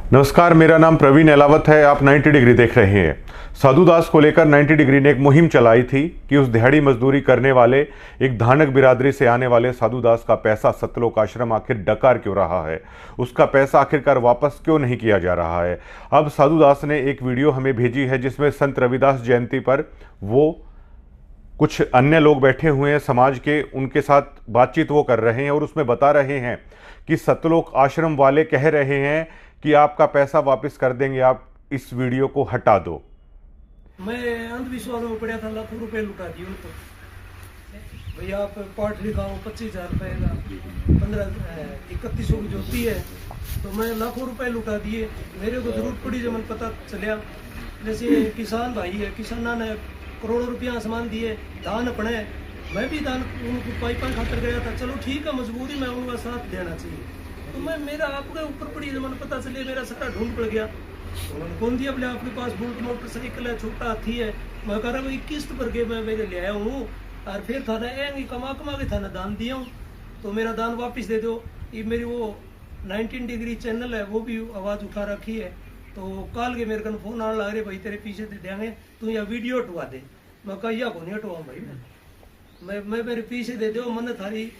नमस्कार, मेरा नाम प्रवीण एलावत है। आप 90 डिग्री देख रहे हैं। साधु दास को लेकर 90 डिग्री ने एक मुहिम चलाई थी कि उस दिहाड़ी मजदूरी करने वाले एक धानक बिरादरी से आने वाले साधु दास का पैसा सतलोक आश्रम आखिर डकार क्यों रहा है, उसका पैसा आखिरकार वापस क्यों नहीं किया जा रहा है। अब साधु दास ने एक वीडियो हमें भेजी है जिसमें संत रविदास जयंती पर वो कुछ अन्य लोग बैठे हुए हैं समाज के, उनके साथ बातचीत वो कर रहे हैं और उसमें बता रहे हैं कि सतलोक आश्रम वाले कह रहे हैं कि आपका पैसा वापस कर देंगे, आप इस वीडियो को हटा दो। मैं अंधविश्वास में पड़ा था, लाखों रुपए लुटा दिए उनको। भैया आप पाठ लिखाओ 25,000 रुपए का 3100 की जोती है, तो मैं लाखों रुपए लुटा दिए। मेरे को जरूरत पड़ी जब मैंने पता चलिया। जैसे किसान भाई है, किसाना ने करोड़ों रुपया सामान दिए, धान अपने, मैं भी धान उनको पाइपा खातर गया था। चलो ठीक है, मजबूरी में उनका साथ देना चाहिए। तो मैं मेरा आपके ऊपर पड़ी जब मैंने पता चले, मेरा सारा ढूंढ पड़ गया। उन्होंने कौन दिया, बोले आपके पास बुलेट मोटरसाइकिल है, छोटा हाथी है। मैं कह रहा भाई किस्त भर के मैं मेरे ले आया हूँ और फिर थाना कमा के थाना दान दिया हूँ, तो मेरा दान वापस दे दो। ये मेरी वो 19 डिग्री चैनल है, वो भी आवाज़ उठा रखी है। तो कल के मेरे को फोन आने लग रहे, भाई तेरे पीछे दे देंगे, तू यहाँ वीडियो हटवा दे। मैं कहा या को नहीं हटवाऊँ भाई, मैं मेरे पीछे दे दो, मैंने थारी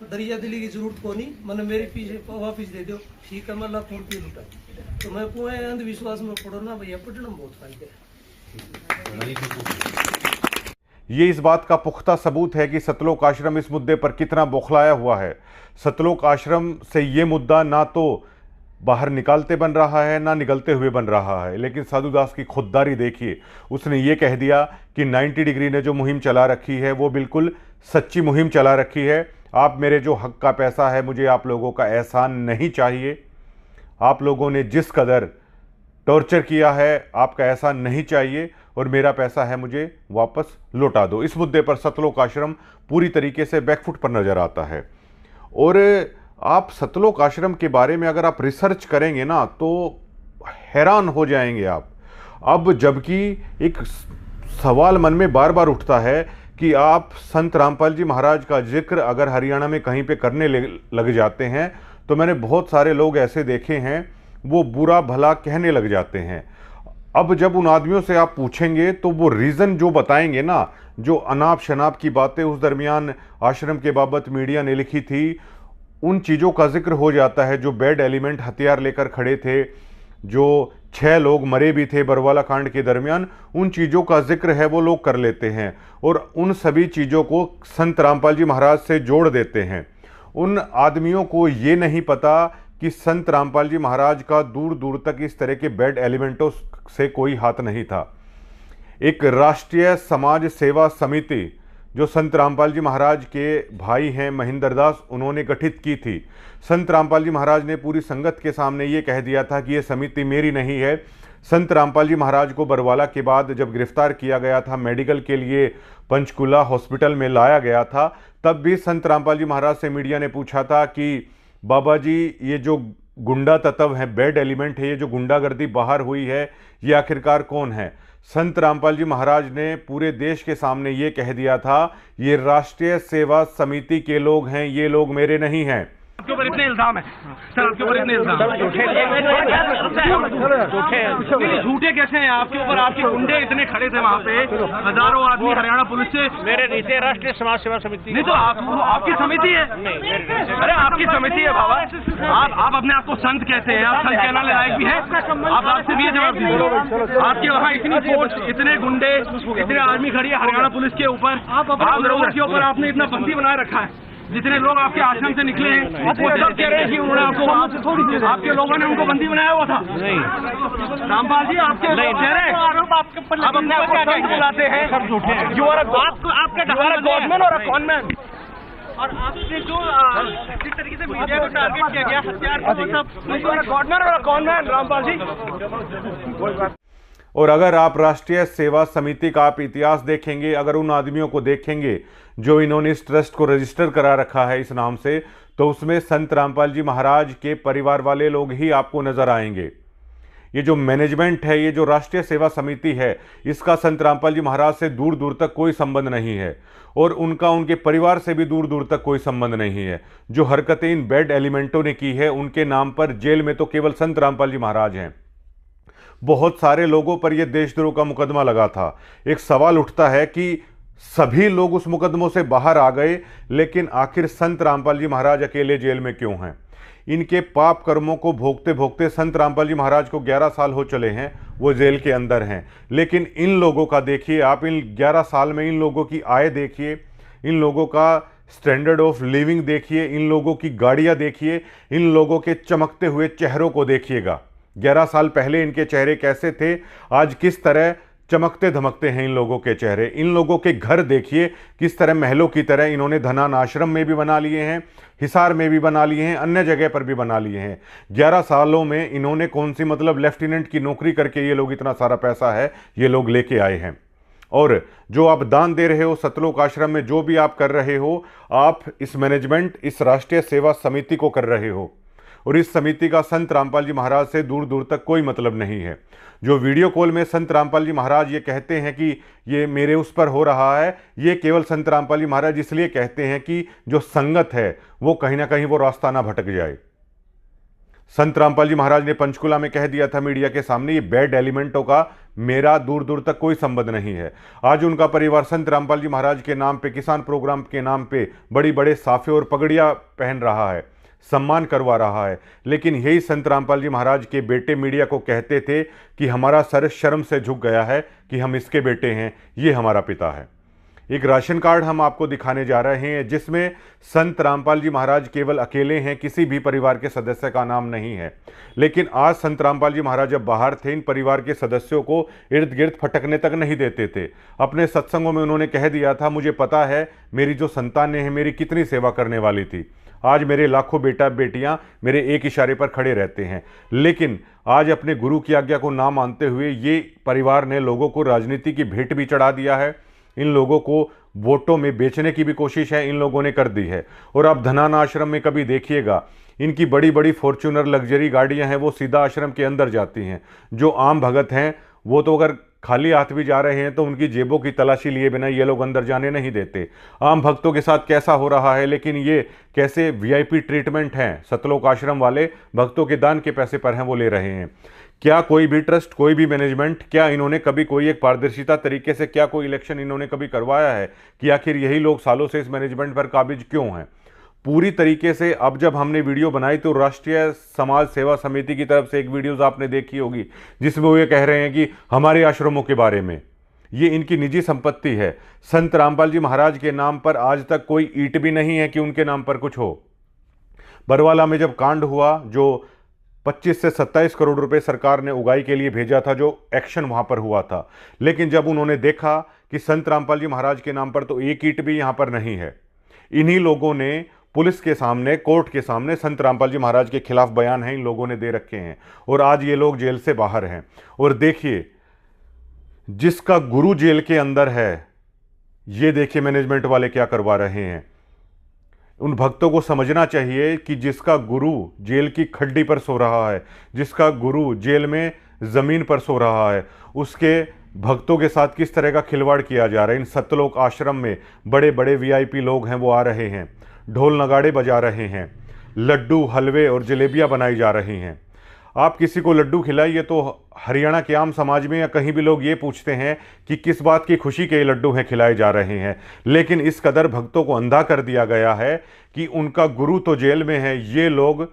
दरिया दिली की जरूरत को नहीं, मैंने मेरे पीछे वापिस दे दो। ठीक है, मैं लाखों रुपये लुटा। तो मैं पूरे अंधविश्वास में पड़ो ना भैया, पटना बहुत फायदे है। ये इस बात का पुख्ता सबूत है कि सतलोक आश्रम इस मुद्दे पर कितना बौखलाया हुआ है। सतलोक आश्रम से ये मुद्दा ना तो बाहर निकालते बन रहा है ना निकलते हुए बन रहा है, लेकिन साधु दास की खुददारी देखिए। उसने ये कह दिया कि 90 डिग्री ने जो मुहिम चला रखी है वो बिल्कुल सच्ची मुहिम चला रखी है। आप मेरे जो हक का पैसा है, मुझे आप लोगों का एहसान नहीं चाहिए। आप लोगों ने जिस कदर टॉर्चर किया है, आपका एहसान नहीं चाहिए और मेरा पैसा है मुझे वापस लौटा दो। इस मुद्दे पर सतलोक आश्रम पूरी तरीके से बैकफुट पर नजर आता है। और आप सतलोक आश्रम के बारे में अगर आप रिसर्च करेंगे ना तो हैरान हो जाएंगे आप। अब जबकि एक सवाल मन में बार बार उठता है कि आप संत रामपाल जी महाराज का जिक्र अगर हरियाणा में कहीं पे करने लग जाते हैं तो मैंने बहुत सारे लोग ऐसे देखे हैं वो बुरा भला कहने लग जाते हैं। अब जब उन आदमियों से आप पूछेंगे तो वो रीज़न जो बताएंगे ना, जो अनाप शनाप की बातें उस दरमियान आश्रम के बाबत मीडिया ने लिखी थी, उन चीज़ों का जिक्र हो जाता है। जो बैड एलिमेंट हथियार लेकर खड़े थे, जो 6 लोग मरे भी थे बरवाला कांड के दरमियान, उन चीज़ों का जिक्र है वो लोग कर लेते हैं और उन सभी चीज़ों को संत रामपाल जी महाराज से जोड़ देते हैं। उन आदमियों को ये नहीं पता कि संत रामपाल जी महाराज का दूर दूर तक इस तरह के बैड एलिमेंटों से कोई हाथ नहीं था। एक राष्ट्रीय समाज सेवा समिति जो संत रामपाल जी महाराज के भाई हैं महेंद्र दास, उन्होंने गठित की थी। संत रामपाल जी महाराज ने पूरी संगत के सामने ये कह दिया था कि ये समिति मेरी नहीं है। संत रामपाल जी महाराज को बरवाला के बाद जब गिरफ्तार किया गया था, मेडिकल के लिए पंचकुला हॉस्पिटल में लाया गया था, तब भी संत रामपाल जी महाराज से मीडिया ने पूछा था कि बाबा जी ये जो गुंडा तत्व है, बैड एलिमेंट है, ये जो गुंडागर्दी बाहर हुई है, ये आखिरकार कौन है। संत रामपाल जी महाराज ने पूरे देश के सामने ये कह दिया था, ये राष्ट्रीय सेवा समिति के लोग हैं, ये लोग मेरे नहीं हैं। आपके ऊपर इतने इल्जाम है सर, आपके ऊपर इतने इल्जाम झूठे कैसे हैं आपके ऊपर? आपके गुंडे इतने खड़े थे वहाँ पे, हजारों आदमी हरियाणा पुलिस से। मेरे नीचे राष्ट्रीय समाज सेवा समिति नहीं तो आपकी समिति है। अरे आपकी समिति है बाबा, आप अपने आप को संत कहते हैं, आप संत कहना लायक भी है। आप आपसे भी जवाब दीजिए। आपके वहाँ इतनी फोर्स, इतने गुंडे, इतने आर्मी खड़ी है हरियाणा पुलिस के ऊपर, आप लोगों के ऊपर आपने इतना बंदी बनाए रखा है। जितने लोग आपके आश्रम से निकले हैं वो सब कह रहे हैं कि उन्होंने आपको, आपके लोगों ने उनको बंदी बनाया हुआ था। नहीं रामपाल जी, आपके कह रहे हैं आप अपने आप को संत बुलाते हैं, सब झूठे हैं। यू आर गॉडमैन और कॉनमैन। और आपने जो जिस तरीके से मीडिया को टारगेट किया गया, हथियार को, सब गॉडमैन और कॉनमैन रामपाल जी। और अगर आप राष्ट्रीय सेवा समिति का आप इतिहास देखेंगे, अगर उन आदमियों को देखेंगे जो इन्होंने इस ट्रस्ट को रजिस्टर करा रखा है इस नाम से, तो उसमें संत रामपाल जी महाराज के परिवार वाले लोग ही आपको नजर आएंगे। ये जो मैनेजमेंट है, ये जो राष्ट्रीय सेवा समिति है, इसका संत रामपाल जी महाराज से दूर दूर तक कोई संबंध नहीं है और उनका उनके परिवार से भी दूर दूर तक कोई संबंध नहीं है। जो हरकतें इन बैड एलिमेंटों ने की है, उनके नाम पर जेल में तो केवल संत रामपाल जी महाराज हैं। बहुत सारे लोगों पर यह देशद्रोह का मुकदमा लगा था। एक सवाल उठता है कि सभी लोग उस मुकदमों से बाहर आ गए, लेकिन आखिर संत रामपाल जी महाराज अकेले जेल में क्यों हैं? इनके पाप कर्मों को भोगते भोगते संत रामपाल जी महाराज को 11 साल हो चले हैं, वो जेल के अंदर हैं। लेकिन इन लोगों का देखिए आप, इन 11 साल में इन लोगों की आय देखिए, इन लोगों का स्टैंडर्ड ऑफ लिविंग देखिए, इन लोगों की गाड़ियां देखिए, इन लोगों के चमकते हुए चेहरों को देखिएगा। 11 साल पहले इनके चेहरे कैसे थे, आज किस तरह चमकते धमकते हैं इन लोगों के चेहरे। इन लोगों के घर देखिए किस तरह महलों की तरह इन्होंने धनान आश्रम में भी बना लिए हैं, हिसार में भी बना लिए हैं, अन्य जगह पर भी बना लिए हैं। 11 सालों में इन्होंने कौन सी मतलब लेफ्टिनेंट की नौकरी करके ये लोग इतना सारा पैसा है ये लोग लेके आए हैं। और जो आप दान दे रहे हो सतलोक आश्रम में, जो भी आप कर रहे हो, आप इस मैनेजमेंट, इस राष्ट्रीय सेवा समिति को कर रहे हो और इस समिति का संत रामपाल जी महाराज से दूर दूर तक कोई मतलब नहीं है। जो वीडियो कॉल में संत रामपाल जी महाराज ये कहते हैं कि ये मेरे उस पर हो रहा है, ये केवल संत रामपाल जी महाराज इसलिए कहते हैं कि जो संगत है वो कहीं ना कहीं वो रास्ता ना भटक जाए। संत रामपाल जी महाराज ने पंचकुला में कह दिया था मीडिया के सामने, ये बैड एलिमेंटों का मेरा दूर दूर तक कोई संबंध नहीं है। आज उनका परिवार संत रामपाल जी महाराज के नाम पे, किसान प्रोग्राम के नाम पे बड़ी बड़े साफे और पगड़ियां पहन रहा है, सम्मान करवा रहा है। लेकिन यही संत रामपाल जी महाराज के बेटे मीडिया को कहते थे कि हमारा सर शर्म से झुक गया है कि हम इसके बेटे हैं, ये हमारा पिता है। एक राशन कार्ड हम आपको दिखाने जा रहे हैं जिसमें संत रामपाल जी महाराज केवल अकेले हैं, किसी भी परिवार के सदस्य का नाम नहीं है। लेकिन आज संत रामपाल जी महाराज जब बाहर थे, इन परिवार के सदस्यों को इर्द गिर्द फटकने तक नहीं देते थे। अपने सत्संगों में उन्होंने कह दिया था, मुझे पता है मेरी जो संतानें हैं मेरी कितनी सेवा करने वाली थी। आज मेरे लाखों बेटा बेटियां मेरे एक इशारे पर खड़े रहते हैं। लेकिन आज अपने गुरु की आज्ञा को ना मानते हुए ये परिवार ने लोगों को राजनीति की भेंट भी चढ़ा दिया है। इन लोगों को वोटों में बेचने की भी कोशिश है इन लोगों ने कर दी है। और आप धनान आश्रम में कभी देखिएगा, इनकी बड़ी बड़ी फॉर्च्यूनर लग्जरी गाड़ियां हैं, वो सीधा आश्रम के अंदर जाती हैं। जो आम भगत हैं वो तो अगर खाली हाथ भी जा रहे हैं तो उनकी जेबों की तलाशी लिए बिना ये लोग अंदर जाने नहीं देते। आम भक्तों के साथ कैसा हो रहा है, लेकिन ये कैसे वीआईपी ट्रीटमेंट हैं सतलोक आश्रम वाले, भक्तों के दान के पैसे पर हैं वो ले रहे हैं। क्या कोई भी ट्रस्ट, कोई भी मैनेजमेंट, क्या इन्होंने कभी कोई एक पारदर्शिता तरीके से क्या कोई इलेक्शन इन्होंने कभी करवाया है कि आखिर यही लोग सालों से इस मैनेजमेंट पर काबिज क्यों हैं? पूरी तरीके से अब जब हमने वीडियो बनाई तो राष्ट्रीय समाज सेवा समिति की तरफ से एक वीडियोस आपने देखी होगी जिसमें वो ये कह रहे हैं कि हमारे आश्रमों के बारे में, ये इनकी निजी संपत्ति है। संत रामपाल जी महाराज के नाम पर आज तक कोई ईंट भी नहीं है कि उनके नाम पर कुछ हो। बरवाला में जब कांड हुआ, जो 25 से 27 करोड़ रुपए सरकार ने उगाई के लिए भेजा था, जो एक्शन वहां पर हुआ था, लेकिन जब उन्होंने देखा कि संत रामपाल जी महाराज के नाम पर तो एक ईंट भी यहां पर नहीं है, इन्हीं लोगों ने पुलिस के सामने, कोर्ट के सामने संत रामपाल जी महाराज के खिलाफ बयान है इन लोगों ने दे रखे हैं और आज ये लोग जेल से बाहर हैं। और देखिए जिसका गुरु जेल के अंदर है, ये देखिए मैनेजमेंट वाले क्या करवा रहे हैं। उन भक्तों को समझना चाहिए कि जिसका गुरु जेल की खड्डी पर सो रहा है, जिसका गुरु जेल में जमीन पर सो रहा है, उसके भक्तों के साथ किस तरह का खिलवाड़ किया जा रहा है। इन सतलोक आश्रम में बड़े बड़े वीआईपी लोग हैं वो आ रहे हैं, ढोल नगाड़े बजा रहे हैं, लड्डू हलवे और जलेबियां बनाई जा रही हैं। आप किसी को लड्डू खिलाइए तो हरियाणा के आम समाज में या कहीं भी लोग ये पूछते हैं कि किस बात की खुशी के लड्डू हैं खिलाए जा रहे हैं। लेकिन इस कदर भक्तों को अंधा कर दिया गया है कि उनका गुरु तो जेल में है, ये लोग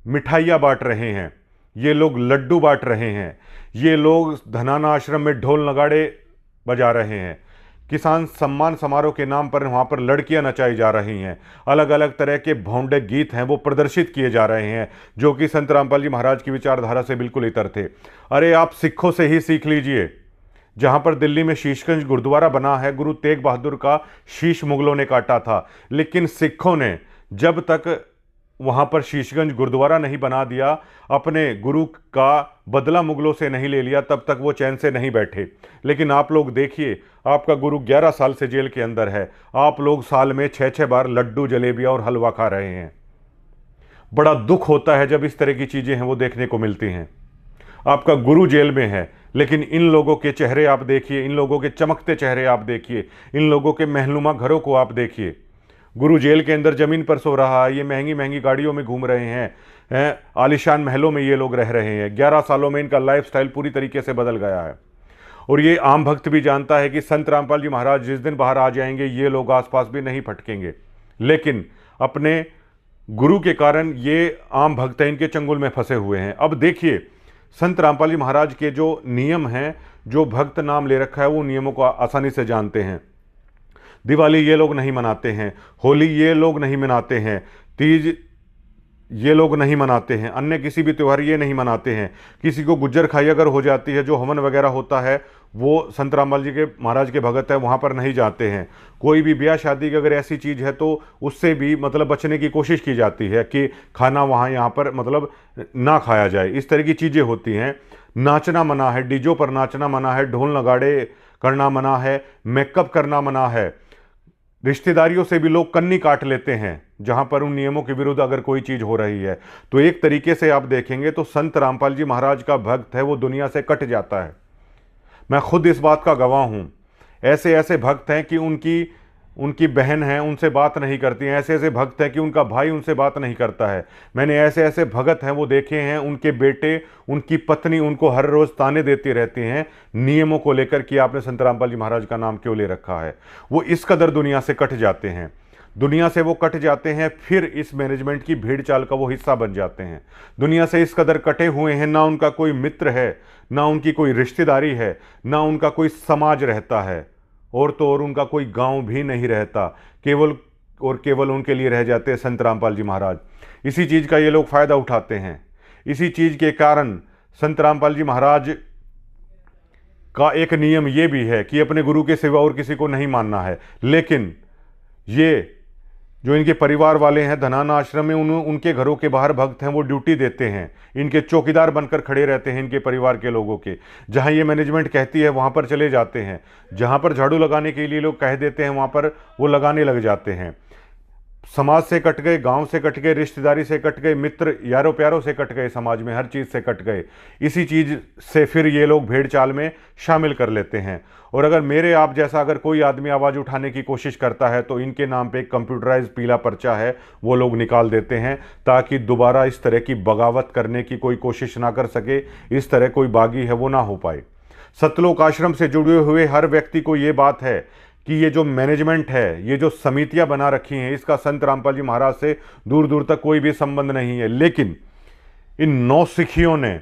मिठाइयाँ बांट रहे हैं, ये लोग लड्डू बांट रहे हैं, ये लोग धनाना आश्रम में ढोल नगाड़े बजा रहे हैं, किसान सम्मान समारोह के नाम पर वहाँ पर लड़कियां नचाई जा रही हैं, अलग अलग तरह के भौंडे गीत हैं वो प्रदर्शित किए जा रहे हैं जो कि संत रामपाल जी महाराज की विचारधारा से बिल्कुल इतर थे। अरे आप सिखों से ही सीख लीजिए। जहाँ पर दिल्ली में शीशगंज गुरुद्वारा बना है, गुरु तेग बहादुर का शीश मुगलों ने काटा था, लेकिन सिखों ने जब तक वहाँ पर शीशगंज गुरुद्वारा नहीं बना दिया, अपने गुरु का बदला मुगलों से नहीं ले लिया, तब तक वो चैन से नहीं बैठे। लेकिन आप लोग देखिए, आपका गुरु 11 साल से जेल के अंदर है, आप लोग साल में 6-6 बार लड्डू जलेबियाँ और हलवा खा रहे हैं। बड़ा दुख होता है जब इस तरह की चीज़ें हैं वो देखने को मिलती हैं। आपका गुरु जेल में है, लेकिन इन लोगों के चेहरे आप देखिए, इन लोगों के चमकते चेहरे आप देखिए, इन लोगों के महनुमा घरों को आप देखिए। गुरु जेल के अंदर ज़मीन पर सो रहा है, ये महंगी महंगी गाड़ियों में घूम रहे हैं, आलिशान महलों में ये लोग रह रहे हैं। 11 सालों में इनका लाइफस्टाइल पूरी तरीके से बदल गया है। और ये आम भक्त भी जानता है कि संत रामपाल जी महाराज जिस दिन बाहर आ जाएंगे ये लोग आसपास भी नहीं फटकेंगे, लेकिन अपने गुरु के कारण ये आम भक्त हैं, इनके चंगुल में फंसे हुए हैं। अब देखिए संत रामपाल जी महाराज के जो नियम हैं, जो भक्त नाम ले रखा है, वो नियमों को आसानी से जानते हैं। दिवाली ये लोग नहीं मनाते हैं, होली ये लोग नहीं मनाते हैं, तीज ये लोग नहीं मनाते हैं, अन्य किसी भी त्यौहार ये नहीं मनाते हैं। किसी को गुज्जर खाई अगर हो जाती है, जो हवन वगैरह होता है वो संत रामपाल जी के महाराज के भगत है वहाँ पर नहीं जाते हैं। कोई भी ब्याह शादी की अगर ऐसी चीज़ है तो उससे भी मतलब बचने की कोशिश की जाती है कि खाना वहाँ यहाँ पर मतलब ना खाया जाए। इस तरह की चीज़ें होती हैं। नाचना मना है, डीजों पर नाचना मना है, ढोल नगाड़े करना मना है, मेकअप करना मना है। रिश्तेदारियों से भी लोग कन्नी काट लेते हैं जहां पर उन नियमों के विरुद्ध अगर कोई चीज़ हो रही है। तो एक तरीके से आप देखेंगे तो संत रामपाल जी महाराज का भक्त है वो दुनिया से कट जाता है। मैं खुद इस बात का गवाह हूं। ऐसे ऐसे भक्त हैं कि उनकी बहन है उनसे बात नहीं करती हैं, ऐसे ऐसे भक्त हैं कि उनका भाई उनसे बात नहीं करता है। मैंने ऐसे ऐसे भगत हैं वो देखे हैं, उनके बेटे उनकी पत्नी उनको हर रोज़ ताने देती रहती हैं नियमों को लेकर कि आपने संत रामपाल जी महाराज का नाम क्यों ले रखा है। वो इस कदर दुनिया से कट जाते हैं, दुनिया से वो कट जाते हैं, फिर इस मैनेजमेंट की भीड़ चाल का वो हिस्सा बन जाते हैं। दुनिया से इस कदर कटे हुए हैं, ना उनका कोई मित्र है, ना उनकी कोई रिश्तेदारी है, ना उनका कोई समाज रहता है, और तो और उनका कोई गांव भी नहीं रहता। केवल और केवल उनके लिए रह जाते हैं संत रामपाल जी महाराज। इसी चीज़ का ये लोग फ़ायदा उठाते हैं। इसी चीज़ के कारण संत रामपाल जी महाराज का एक नियम ये भी है कि अपने गुरु के सिवा और किसी को नहीं मानना है। लेकिन ये जो इनके परिवार वाले हैं धनाना आश्रम में, उनके घरों के बाहर भक्त हैं वो ड्यूटी देते हैं, इनके चौकीदार बनकर खड़े रहते हैं इनके परिवार के लोगों के। जहां ये मैनेजमेंट कहती है वहां पर चले जाते हैं, जहां पर झाड़ू लगाने के लिए लोग कह देते हैं वहां पर वो लगाने लग जाते हैं। समाज से कट गए, गांव से कट गए, रिश्तेदारी से कट गए, मित्र यारों प्यारों से कट गए, समाज में हर चीज़ से कट गए। इसी चीज़ से फिर ये लोग भेड़ चाल में शामिल कर लेते हैं। और अगर मेरे आप जैसा अगर कोई आदमी आवाज़ उठाने की कोशिश करता है तो इनके नाम पे एक कंप्यूटराइज पीला पर्चा है वो लोग निकाल देते हैं, ताकि दोबारा इस तरह की बगावत करने की कोई कोशिश ना कर सके, इस तरह कोई बागी है वो ना हो पाए। सतलोक आश्रम से जुड़े हुए हर व्यक्ति को ये बात है कि ये जो मैनेजमेंट है, ये जो समितियां बना रखी हैं, इसका संत रामपाल जी महाराज से दूर दूर तक कोई भी संबंध नहीं है। लेकिन इन नौसिखियों ने,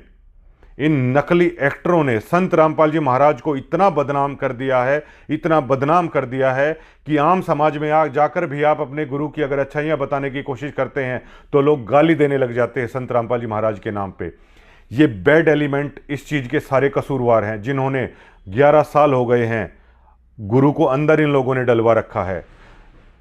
इन नकली एक्टरों ने संत रामपाल जी महाराज को इतना बदनाम कर दिया है, इतना बदनाम कर दिया है कि आम समाज में जाकर भी आप अपने गुरु की अगर अच्छाइयाँ बताने की कोशिश करते हैं तो लोग गाली देने लग जाते हैं संत रामपाल जी महाराज के नाम पे। ये बैड एलिमेंट इस चीज़ के सारे कसूरवार हैं, जिन्होंने 11 साल हो गए हैं गुरु को अंदर इन लोगों ने डलवा रखा है।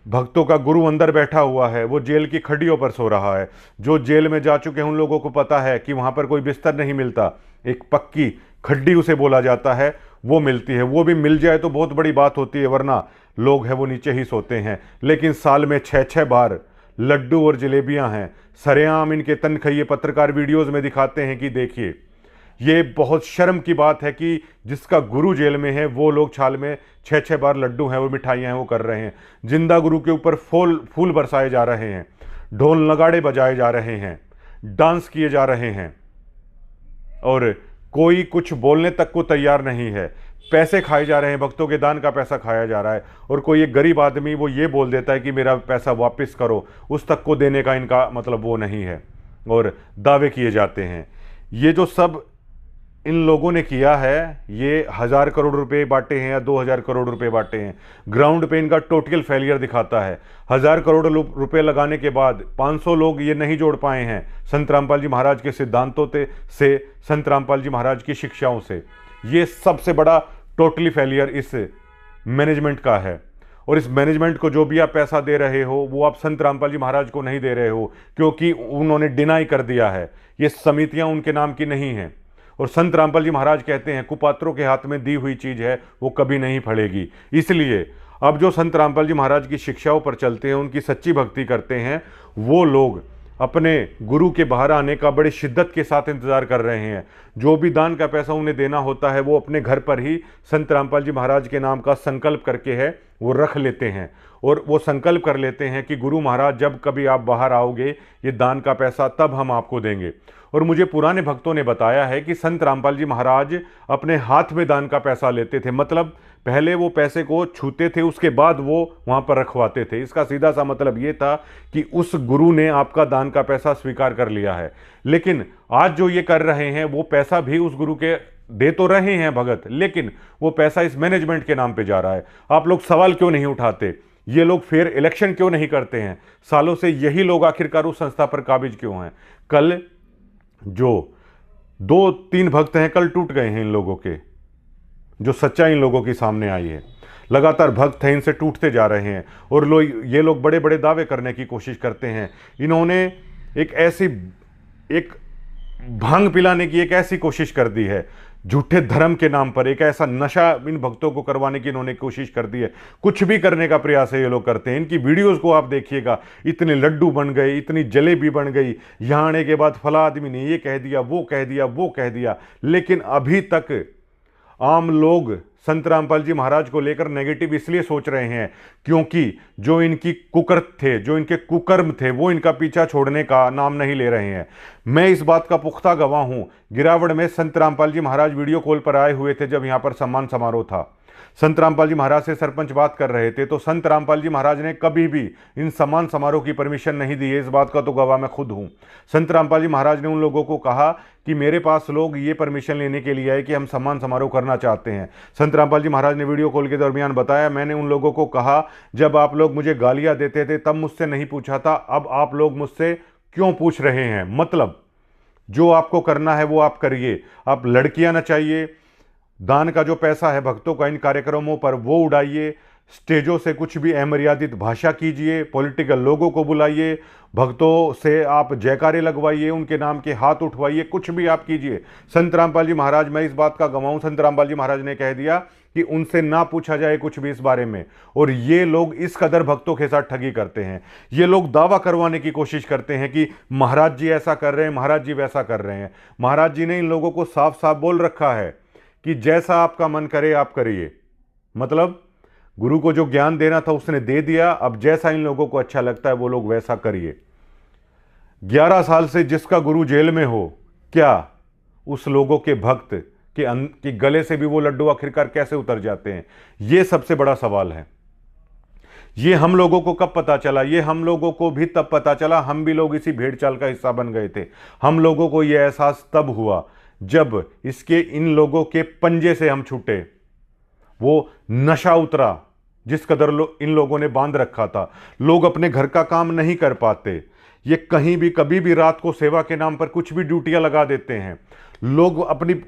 भक्तों का गुरु अंदर बैठा हुआ है, वो जेल की खड्डियों पर सो रहा है। जो जेल में जा चुके हैं उन लोगों को पता है कि वहाँ पर कोई बिस्तर नहीं मिलता, एक पक्की खड्डी उसे बोला जाता है वो मिलती है। वो भी मिल जाए तो बहुत बड़ी बात होती है, वरना लोग हैं वो नीचे ही सोते हैं। लेकिन साल में 6-6 बार लड्डू और जलेबियाँ हैं, सरेआम इनके तनखइये पत्रकार वीडियोज़ में दिखाते हैं कि देखिए। ये बहुत शर्म की बात है कि जिसका गुरु जेल में है वो लोग छाल में 6-6 बार लड्डू हैं वो मिठाइयाँ हैं वो कर रहे हैं। जिंदा गुरु के ऊपर फूल बरसाए जा रहे हैं, ढोल नगाड़े बजाए जा रहे हैं, डांस किए जा रहे हैं, और कोई कुछ बोलने तक को तैयार नहीं है। पैसे खाए जा रहे हैं, भक्तों के दान का पैसा खाया जा रहा है, और कोई एक गरीब आदमी वो ये बोल देता है कि मेरा पैसा वापस करो, उस तक को देने का इनका मतलब वो नहीं है, और दावे किए जाते हैं। ये जो सब इन लोगों ने किया है, ये 1000 करोड़ रुपए बांटे हैं या 2000 करोड़ रुपए बांटे हैं, ग्राउंड पे इनका टोटल फेलियर दिखाता है। 1000 करोड़ रुपए लगाने के बाद 500 लोग ये नहीं जोड़ पाए हैं संत रामपाल जी महाराज के सिद्धांतों से, संत रामपाल जी महाराज की शिक्षाओं से। ये सबसे बड़ा टोटली फेलियर इस मैनेजमेंट का है। और इस मैनेजमेंट को जो भी आप पैसा दे रहे हो वो आप संत रामपाल जी महाराज को नहीं दे रहे हो, क्योंकि उन्होंने डिनाई कर दिया है, ये समितियां उनके नाम की नहीं हैं। और संत रामपाल जी महाराज कहते हैं कुपात्रों के हाथ में दी हुई चीज़ है वो कभी नहीं फलेगी। इसलिए अब जो संत रामपाल जी महाराज की शिक्षाओं पर चलते हैं, उनकी सच्ची भक्ति करते हैं, वो लोग अपने गुरु के बाहर आने का बड़ी शिद्दत के साथ इंतजार कर रहे हैं। जो भी दान का पैसा उन्हें देना होता है वो अपने घर पर ही संत रामपाल जी महाराज के नाम का संकल्प करके है वो रख लेते हैं, और वो संकल्प कर लेते हैं कि गुरु महाराज जब कभी आप बाहर आओगे ये दान का पैसा तब हम आपको देंगे। और मुझे पुराने भक्तों ने बताया है कि संत रामपाल जी महाराज अपने हाथ में दान का पैसा लेते थे, मतलब पहले वो पैसे को छूते थे उसके बाद वो वहाँ पर रखवाते थे। इसका सीधा सा मतलब ये था कि उस गुरु ने आपका दान का पैसा स्वीकार कर लिया है। लेकिन आज जो ये कर रहे हैं वो पैसा भी उस गुरु के दे तो रहे हैं भगत, लेकिन वो पैसा इस मैनेजमेंट के नाम पे जा रहा है। आप लोग सवाल क्यों नहीं उठाते? ये लोग फिर इलेक्शन क्यों नहीं करते हैं? सालों से यही लोग आखिरकार उस संस्था पर काबिज क्यों हैं? कल जो 2-3 भक्त हैं कल टूट गए हैं इन लोगों के, जो सच्चाई इन लोगों की सामने आई है। लगातार भक्त हैं इनसे टूटते जा रहे हैं, और ये लोग बड़े बड़े दावे करने की कोशिश करते हैं। इन्होंने एक भांग पिलाने की एक ऐसी कोशिश कर दी है, झूठे धर्म के नाम पर एक ऐसा नशा इन भक्तों को करवाने की इन्होंने कोशिश कर दी है। कुछ भी करने का प्रयास है ये लोग करते हैं। इनकी वीडियोस को आप देखिएगा, इतने लड्डू बन गए, इतनी जलेबी बन गई, यहाँ आने के बाद फला आदमी ने ये कह दिया, वो कह दिया, वो कह दिया। लेकिन अभी तक आम लोग संत रामपाल जी महाराज को लेकर नेगेटिव इसलिए सोच रहे हैं क्योंकि जो इनकी कुकर्म थे, जो इनके कुकर्म थे, वो इनका पीछा छोड़ने का नाम नहीं ले रहे हैं। मैं इस बात का पुख्ता गवाह हूं। गिरावड़ में संत रामपाल जी महाराज वीडियो कॉल पर आए हुए थे जब यहां पर सम्मान समारोह था। संत रामपाल जी महाराज से सरपंच बात कर रहे थे, तो संत रामपाल जी महाराज ने कभी भी इन सम्मान समारोह की परमिशन नहीं दी है। इस बात का तो गवाह मैं खुद हूं। संत रामपाल जी महाराज ने उन लोगों को कहा कि मेरे पास लोग ये परमिशन लेने के लिए आए कि हम सम्मान समारोह करना चाहते हैं। संत रामपाल जी महाराज ने वीडियो कॉल के दरमियान बताया, मैंने उन लोगों को कहा जब आप लोग मुझे गालियां देते थे तब मुझसे नहीं पूछा था, अब आप लोग मुझसे क्यों पूछ रहे हैं? मतलब जो आपको करना है वो आप करिए। आप लड़कियां नचाइए, दान का जो पैसा है भक्तों का इन कार्यक्रमों पर वो उड़ाइए, स्टेजों से कुछ भी अमर्यादित भाषा कीजिए, पॉलिटिकल लोगों को बुलाइए, भक्तों से आप जयकारे लगवाइए, उनके नाम के हाथ उठवाइए, कुछ भी आप कीजिए। संत रामपाल जी महाराज, मैं इस बात का गवाह हूं, संत रामपाल जी महाराज ने कह दिया कि उनसे ना पूछा जाए कुछ भी इस बारे में। और ये लोग इस कदर भक्तों के साथ ठगी करते हैं। ये लोग दावा करवाने की कोशिश करते हैं कि महाराज जी ऐसा कर रहे हैं, महाराज जी वैसा कर रहे हैं। महाराज जी ने इन लोगों को साफ साफ बोल रखा है कि जैसा आपका मन करे आप करिए। मतलब गुरु को जो ज्ञान देना था उसने दे दिया, अब जैसा इन लोगों को अच्छा लगता है वो लोग वैसा करिए। 11 साल से जिसका गुरु जेल में हो, क्या उस लोगों के भक्त के गले से भी वो लड्डू आखिरकार कैसे उतर जाते हैं? ये सबसे बड़ा सवाल है। ये हम लोगों को कब पता चला? ये हम लोगों को भी तब पता चला, हम भी लोग इसी भेड़ चाल का हिस्सा बन गए थे। हम लोगों को यह एहसास तब हुआ जब इसके इन लोगों के पंजे से हम छूटे। वो नशा उतरा जिस कदर इन लोगों ने बांध रखा था। लोग अपने घर का काम नहीं कर पाते। ये कहीं भी कभी भी रात को सेवा के नाम पर कुछ भी ड्यूटियां लगा देते हैं। लोग अपनी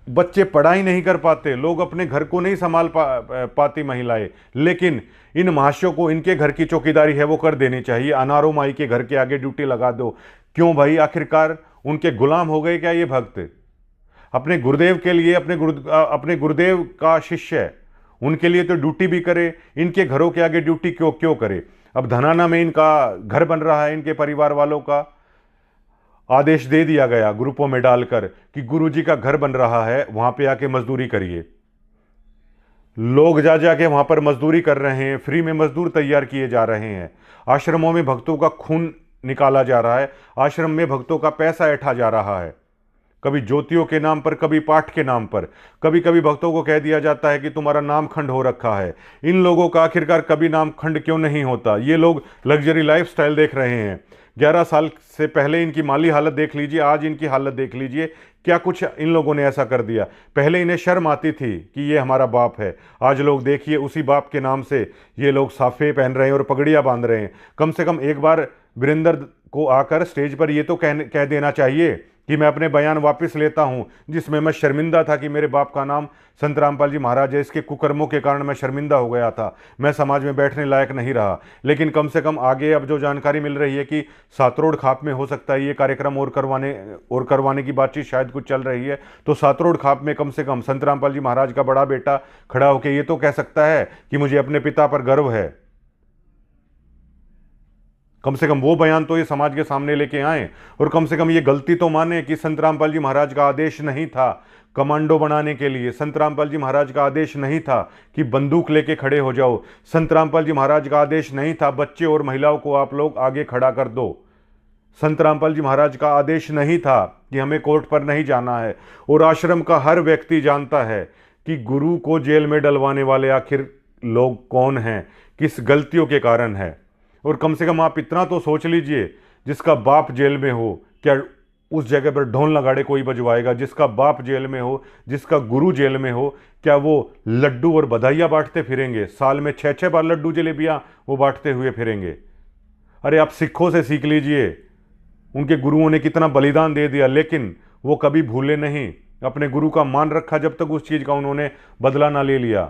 बच्चे पढ़ाई नहीं कर पाते, लोग अपने घर को नहीं संभाल पाती महिलाएं। लेकिन इन महाशयों को इनके घर की चौकीदारी है वो कर देनी चाहिए। अनारो माई के घर के आगे ड्यूटी लगा दो। क्यों भाई? आखिरकार उनके गुलाम हो गए क्या ये भक्त? अपने गुरुदेव के लिए, अपने गुरुदेव का शिष्य है, उनके लिए तो ड्यूटी भी करे। इनके घरों के आगे ड्यूटी क्यों करे? अब धनाना में इनका घर बन रहा है, इनके परिवार वालों का आदेश दे दिया गया ग्रुपों में डालकर कि गुरुजी का घर बन रहा है, वहां पे आके मजदूरी करिए। लोग जा जाके वहां पर मजदूरी कर रहे हैं, फ्री में मजदूर तैयार किए जा रहे हैं। आश्रमों में भक्तों का खून निकाला जा रहा है, आश्रम में भक्तों का पैसा ऐंठा जा रहा है, कभी ज्योतियों के नाम पर, कभी पाठ के नाम पर। कभी कभी भक्तों को कह दिया जाता है कि तुम्हारा नाम खंड हो रखा है। इन लोगों का आखिरकार कभी नाम खंड क्यों नहीं होता? ये लोग लग्जरी लाइफस्टाइल देख रहे हैं। 11 साल से पहले इनकी माली हालत देख लीजिए, आज इनकी हालत देख लीजिए। क्या कुछ इन लोगों ने ऐसा कर दिया। पहले इन्हें शर्म आती थी कि ये हमारा बाप है, आज लोग देखिए उसी बाप के नाम से ये लोग साफे पहन रहे हैं और पगड़ियाँ बांध रहे हैं। कम से कम एक बार वीरेंद्र को आकर स्टेज पर ये तो कह देना चाहिए कि मैं अपने बयान वापस लेता हूं, जिसमें मैं शर्मिंदा था कि मेरे बाप का नाम संत रामपाल जी महाराज है। इसके कुकर्मों के कारण मैं शर्मिंदा हो गया था, मैं समाज में बैठने लायक नहीं रहा। लेकिन कम से कम आगे अब जो जानकारी मिल रही है कि सातरोड खाप में हो सकता है ये कार्यक्रम और करवाने की बातचीत शायद कुछ चल रही है, तो सातरोड खाप में कम से कम संत रामपाल जी महाराज का बड़ा बेटा खड़ा होकर ये तो कह सकता है कि मुझे अपने पिता पर गर्व है। कम से कम वो बयान तो ये समाज के सामने लेके आए और कम से कम ये गलती तो माने कि संत रामपाल जी महाराज का आदेश नहीं था कमांडो बनाने के लिए। संत रामपाल जी महाराज का आदेश नहीं था कि बंदूक लेके खड़े हो जाओ। संत रामपाल जी महाराज का आदेश नहीं था बच्चे और महिलाओं को आप लोग आगे खड़ा कर दो। संत रामपाल जी महाराज का आदेश नहीं था कि हमें कोर्ट पर नहीं जाना है। और आश्रम का हर व्यक्ति जानता है कि गुरु को जेल में डलवाने वाले आखिर लोग कौन हैं, किस गलतियों के कारण है। और कम से कम आप इतना तो सोच लीजिए, जिसका बाप जेल में हो क्या उस जगह पर ढोल नगाड़े कोई बजवाएगा? जिसका बाप जेल में हो, जिसका गुरु जेल में हो, क्या वो लड्डू और बधाइयाँ बांटते फिरेंगे? साल में 6-6 बार लड्डू जलेबियाँ वो बांटते हुए फिरेंगे? अरे आप सिखों से सीख लीजिए, उनके गुरुओं ने कितना बलिदान दे दिया, लेकिन वो कभी भूले नहीं, अपने गुरु का मान रखा जब तक उस चीज़ का उन्होंने बदला ना ले लिया।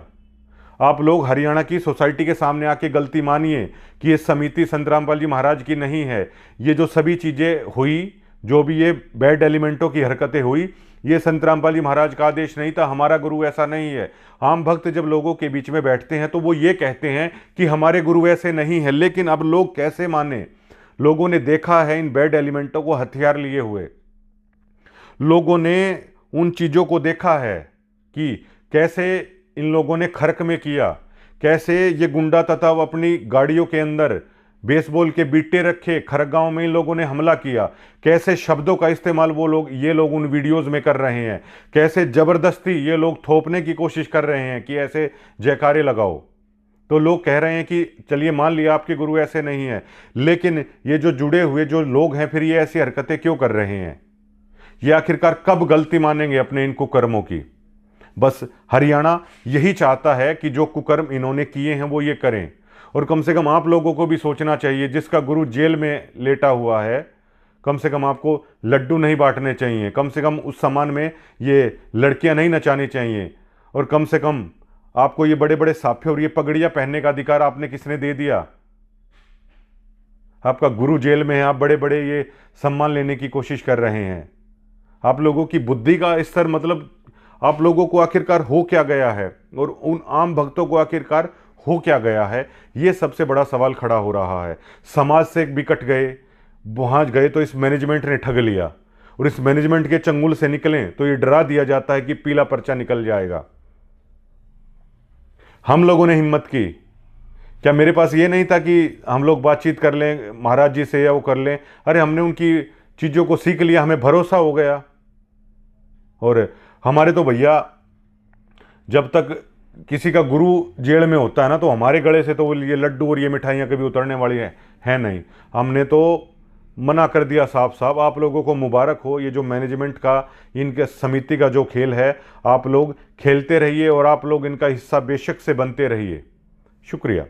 आप लोग हरियाणा की सोसाइटी के सामने आके गलती मानिए कि ये समिति संत रामपाल जी महाराज की नहीं है। ये जो सभी चीज़ें हुई, जो भी ये बैड एलिमेंटों की हरकतें हुई, ये संत रामपाल जी महाराज का आदेश नहीं था। हमारा गुरु ऐसा नहीं है। आम भक्त जब लोगों के बीच में बैठते हैं तो वो ये कहते हैं कि हमारे गुरु ऐसे नहीं है, लेकिन अब लोग कैसे माने? लोगों ने देखा है इन बैड एलिमेंटों को हथियार लिए हुए। लोगों ने उन चीज़ों को देखा है कि कैसे इन लोगों ने खर्क में किया, कैसे ये गुंडा तथा अपनी गाड़ियों के अंदर बेसबॉल के बीटे रखे, खरगांव में इन लोगों ने हमला किया, कैसे शब्दों का इस्तेमाल ये लोग उन वीडियोस में कर रहे हैं, कैसे ज़बरदस्ती ये लोग थोपने की कोशिश कर रहे हैं कि ऐसे जयकारे लगाओ। तो लोग कह रहे हैं कि चलिए मान लिया आपके गुरु ऐसे नहीं है, लेकिन ये जो जुड़े हुए जो लोग हैं फिर ये ऐसी हरकतें क्यों कर रहे हैं? ये आखिरकार कब गलती मानेंगे अपने इन कुकर्मों की? बस हरियाणा यही चाहता है कि जो कुकर्म इन्होंने किए हैं वो ये करें। और कम से कम आप लोगों को भी सोचना चाहिए, जिसका गुरु जेल में लेटा हुआ है, कम से कम आपको लड्डू नहीं बांटने चाहिए, कम से कम उस सामान में ये लड़कियां नहीं नचानी चाहिए, और कम से कम आपको ये बड़े बड़े साफे और ये पगड़ियां पहनने का अधिकार आपने किसने दे दिया? आपका गुरु जेल में है, आप बड़े बड़े ये सम्मान लेने की कोशिश कर रहे हैं। आप लोगों की बुद्धि का स्तर मतलब आप लोगों को आखिरकार हो क्या गया है, और उन आम भक्तों को आखिरकार हो क्या गया है, ये सबसे बड़ा सवाल खड़ा हो रहा है। समाज से बिकट गए, वहाँ गए तो इस मैनेजमेंट ने ठग लिया, और इस मैनेजमेंट के चंगुल से निकलें तो ये डरा दिया जाता है कि पीला पर्चा निकल जाएगा। हम लोगों ने हिम्मत की, क्या मेरे पास ये नहीं था कि हम लोग बातचीत कर लें महाराज जी से या वो कर लें? अरे हमने उनकी चीज़ों को सीख लिया, हमें भरोसा हो गया। और हमारे तो भैया जब तक किसी का गुरु जेल में होता है ना, तो हमारे गले से तो ये लड्डू और ये मिठाइयाँ कभी उतरने वाली है नहीं। हमने तो मना कर दिया साफ साफ। आप लोगों को मुबारक हो, ये जो मैनेजमेंट का इनके समिति का जो खेल है, आप लोग खेलते रहिए और आप लोग इनका हिस्सा बेशक से बनते रहिए। शुक्रिया।